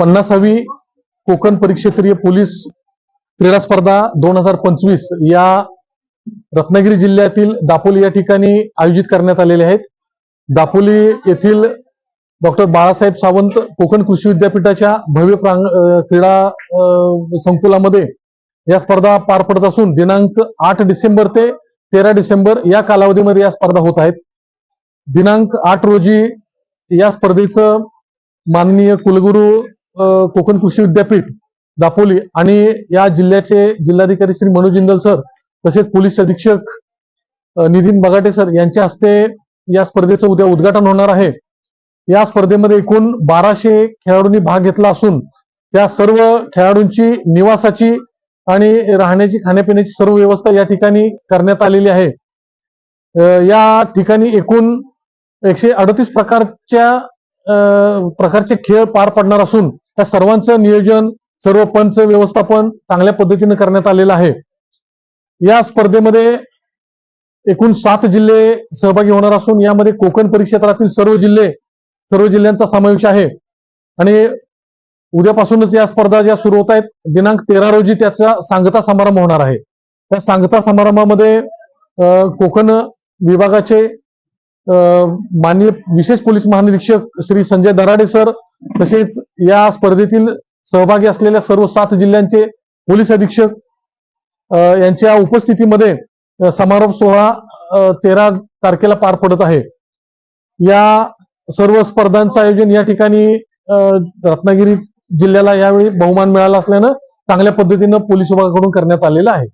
50वी Konkan परिक्षेत्रीय police क्रीडा स्पर्धा 2025 या रत्नागिरी जिल्ह्यातील दापोली या ठिकाणी आयोजित करण्यात आलेले आहेत। दापोली येथील डॉक्टर बाळासाहेब सावंत कोकण कृषी विद्यापीठाच्या भव्य क्रीडा संकुलामध्ये या स्पर्धा पार पडत असून दिनांक 8 डिसेंबर ते 13 डिसेंबर या कालावधीमध्ये या स्पर्धा होत आहेत। दिनांक 8 रोजी या स्पर्धेचं माननीय कुलगुरू कोकण कृषी विद्यापीठ दापोली आणि या जिल्ह्याचे जिल्हाधिकारी श्री मनोज जिंदल सर तसेच पोलीस अधीक्षक नितीन बगाटे सर यांच्या हस्ते या स्पर्धेचं उद्या उद्घाटन होणार आहे। या स्पर्धेमध्ये एकूण 1200 खेळाडूंनी भाग घेतला असून त्या सर्व खेळाडूंची निवासाची आणि राहण्याची खाण्यापिण्याची सर्व व्यवस्था या ठिकाणी करण्यात आलेली आहे। या ठिकाणी एकूण 138 प्रकारचे खेळ पार पडणार असून त्या सर्वांचं नियोजन सर्व पंच व्यवस्थापन चांगल्या पद्धतीने करण्यात आलेलं आहे। या स्पर्धेमध्ये एकूण 7 जिल्हे सहभागी होणार असून यामध्ये कोकण परिक्षेत्रातील सर्व जिल्ह्यांचा समावेश आहे आणि उद्यापासूनच या स्पर्धा ज्या सुरू होत आहेत दिनांक 13 रोजी त्याचा सांगता समारंभ होणार आहे। त्या सांगता समारंभामध्ये कोकण विभागाचे माननीय विशेष पोलीस महानिरीक्षक श्री संजय दराडे सर तसेच या स्पर्धेतील सहभागी असलेल्या सर्व 7 जिल्ह्यांचे पोलीस अधीक्षक यांच्या उपस्थितीमध्ये समारोप सोहळा 13 तारखेला पार पडत आहे। या सर्व स्पर्धांचं आयोजन या ठिकाणी रत्नागिरी जिल्ह्याला यावेळी बहुमान मिळाला असल्यानं चांगल्या पद्धतीनं पोलीस विभागाकडून करण्यात आलेलं आहे।